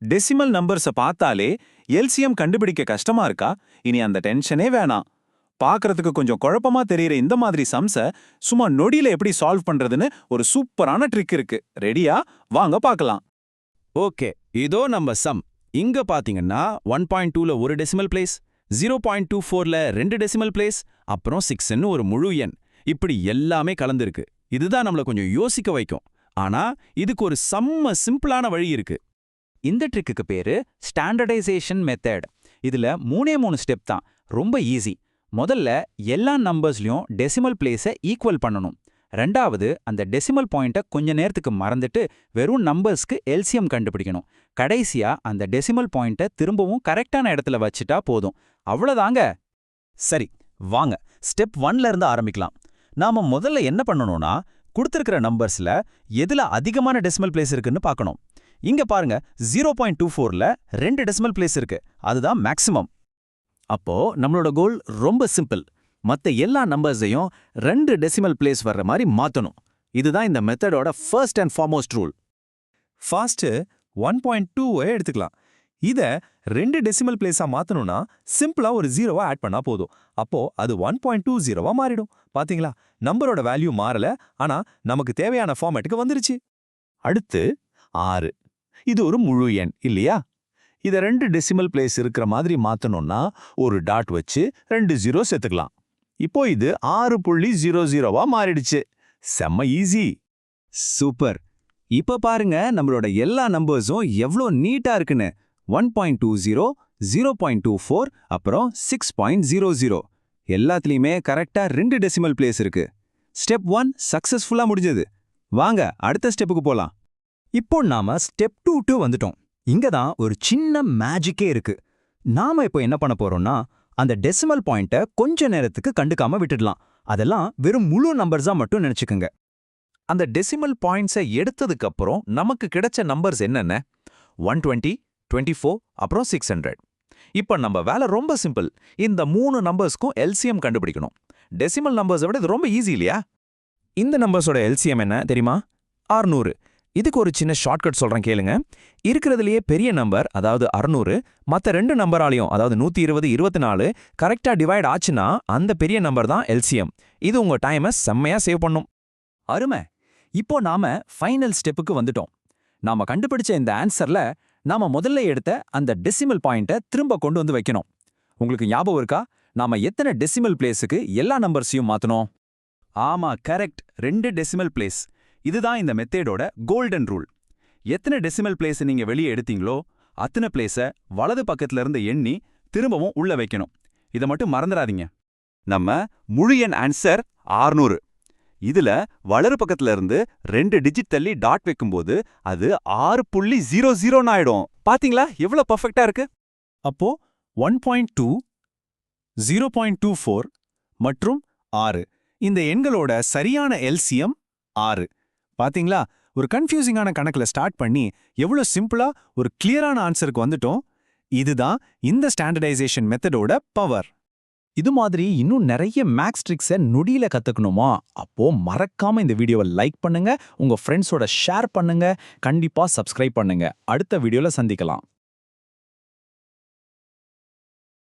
Decimal நம்பர்ஸ பார்த்தாலே LCM கண்டுபிடிக்க கஷ்டமா இருக்கா? இனி அந்த டென்ஷனே வேணாம். பார்க்கறதுக்கு கொஞ்சம் குழப்பமா தெரியுற இந்த மாதிரி சம்ஸ சும்மா நொடியில எப்படி சால்வ் பண்றதுன்னு ஒரு சூப்பரான ட்ரிக் இருக்கு. ரெடியா? வாங்க பார்க்கலாம். ஓகே, இதோ நம்ம சம். இங்க பாத்தீங்கன்னா 1.2ல ஒரு டெசிமல் பிளேஸ், 0.24ல 2 டெசிமல் பிளேஸ், அப்புறம் 6ன்னு ஒரு முழு எண். இப்படி எல்லாமே கலந்துருக்கு. இதுதான் நம்மள கொஞ்சம் யோசிக்க வைக்கும். ஆனா இதுக்கு ஒரு செம்ம சிம்பிளான வழி இருக்கு. இந்த ட்ரிக்குக்கு பேரு ஸ்டாண்டர்டைசேஷன் மெத்தட். இதுல 3 ஸ்டெப் தான், ரொம்ப ஈஸி. முதல்ல எல்லா நம்பர்ஸ்லயும் டெசிமல் பிளேஸை ஈக்குவல் பண்ணணும். ரெண்டாவது, அந்த டெசிமல் பாயிண்ட்டை கொஞ்ச நேரத்துக்கு மறந்துட்டு வெறும் நம்பர்ஸ்க்கு எல்சிஎம் கண்டுபிடிக்கணும். கடைசியா அந்த டெசிமல் பாயிண்ட்டை திரும்பவும் கரெக்டான இடத்துல வச்சுட்டா போதும். அவ்வளோதாங்க. சரி, வாங்க ஸ்டெப் 1ல இருந்து ஆரம்பிக்கலாம். நாம முதல்ல என்ன பண்ணணும்னா, கொடுத்திருக்கிற நம்பர்ஸ்ல எதுல அதிகமான டெசிமல் பிளேஸ் இருக்குன்னு பார்க்கணும். இங்க பாருங்க, 0.24ல 2 டெசிமல் பிளேஸ் இருக்கு. அதுதான் மேக்ஸிமம். அப்போ நம்மளோட கோல் ரொம்ப சிம்பிள். மத்த எல்லா நம்பர்ஸையும் 2 டெசிமல் பிளேஸ் வர்ற மாதிரி மாத்தணும். இதுதான் இந்த மெத்தடோட first and foremost rule. First 1.2 எடுத்துக்கலாம். இத 2 டெசிமல் பிளேஸா மாத்தணும்னா சிம்பிளா ஒரு 0 ஆட் பண்ணா போதும். அப்போ அது 1.20 மாறிடும். பாத்தீங்களா, நம்பரோட வேல்யூ மாறல, ஆனா நமக்கு தேவையான ஃபார்மேட்டுக்கு வந்துருச்சு. அடுத்து 6. இது ஒரு முழு எண் இல்லையா? இத 2 டெசிமல் பிளேஸ் இருக்கிற மாதிரி மாத்தணும்னா ஒரு டாட் வச்சு 2 0 சேர்த்துக்கலாம். இப்போ இது 6.00 மாறிடுச்சு. செம்ம ஈஸி. சூப்பர். இப்ப பாருங்க நம்மளோட எல்லா நம்பர்ஸும் எவ்ளோ நீட்டா இருக்குன்னு. 1.20, 0.24, அப்புறம் 6.00. எல்லாத்துலயுமே கரெக்டா 2 டெசிமல் பிளேஸ் இருக்கு. ஸ்டெப் 1 சக்சஸ்ஃபுல்லா முடிஞ்சது. வாங்க அடுத்த ஸ்டெப்புக்கு போலாம். இப்போ நாம ஸ்டெப் 2 வந்துட்டோம். இங்க தான் ஒரு சின்ன மேஜிக்கே இருக்கு. நாம இப்போ என்ன பண்ண போறோம்னா, அந்த டெசிமல் பாயிண்ட்டை கொஞ்ச நேரத்துக்கு கண்டுக்காம விட்டுடலாம். அதெல்லாம் வெறும் முழு நம்பர்ஸா மட்டும் நினைச்சுக்குங்க. அந்த டெசிமல் பாயிண்ட்ஸை எடுத்ததுக்கு அப்புறம் நமக்கு கிடைச்ச நம்பர்ஸ் என்னென்ன? 120, 24, அப்புறம் 600. இப்ப நம்ம வேலை ரொம்ப சிம்பிள். இந்த 3 நம்பர்ஸ்க்கும் எல்சிஎம் கண்டுபிடிக்கணும். டெசிமல் நம்பர்ஸை விட இது ரொம்ப ஈஸி இல்லையா? இந்த நம்பர்ஸோட எல்சிஎம் என்ன தெரியுமா? 600. இதுக்கு ஒரு சின்ன ஷார்ட்கட் சொல்றேன் கேளுங்க. இருக்கிறதுலயே பெரிய நம்பர், அதாவது 600, மற்ற 2 நம்பராலையும், அதாவது 120, 24 கரெக்டா டிவைட் ஆச்சுன்னா அந்த பெரிய நம்பர் தான் எல்சிஎம். இது உங்க டைமை செம்மையா சேவ் பண்ணும். அருமை. இப்போ நாம ஃபைனல் ஸ்டெப்புக்கு வந்துட்டோம். நாம கண்டுபிடிச்ச இந்த ஆன்சர்ல நாம முதல்ல எடுத்த அந்த டெசிமல் பாயிண்ட்டை திரும்ப கொண்டு வந்து வைக்கணும். உங்களுக்கு ஞாபகம் இருக்கா, நாம எத்தனை டெசிமல் பிளேஸுக்கு எல்லா நம்பர்ஸையும் மாத்தணும்? ஆமா, கரெக்ட், 2 டெசிமல் பிளேஸ். இதுதான் இந்த மெத்தேடோட கோல்டன் ரூல். எத்தனை டெசிமல் பிளேஸ் நீங்க வெளியே எடுத்தீங்களோ அத்தனை பிளேஸை வலது பக்கத்துல இருந்து எண்ணி திரும்பவும் உள்ள வைக்கணும். இதை மட்டும் மறந்துடாதீங்க. நம்ம முழு எண் ஆன்சர் 600. இதுல வலது பக்கத்துல இருந்து 2 டிஜிட் தள்ளி டாட் வைக்கும்போது அது 6.00 ஆயிடும். பாத்தீங்களா எவ்வளவு பர்ஃபெக்ட்டா இருக்கு? அப்போ 1.2, 0.24 மற்றும் 6 இந்த எண்களோட சரியான எல்சிஎம் 6. பாத்தீங்களா, ஒரு கன்ஃபியூசிங்கான கணக்குல ஸ்டார்ட் பண்ணி எவ்வளவு சிம்பிளா ஒரு கிளியரான ஆன்சருக்கு வந்துட்டோம். இதுதான் இந்த ஸ்டாண்டர்டைசேஷன் மெத்தடோட பவர். இது மாதிரி இன்னும் நிறைய மேக்ஸ் ட்ரிக்ஸை நொடியில கத்துக்கணுமா? அப்போ மறக்காம இந்த வீடியோவை லைக் பண்ணுங்க, உங்க ஃப்ரெண்ட்ஸோட ஷேர் பண்ணுங்க, கண்டிப்பா சப்ஸ்கிரைப் பண்ணுங்க. அடுத்த வீடியோல சந்திக்கலாம்.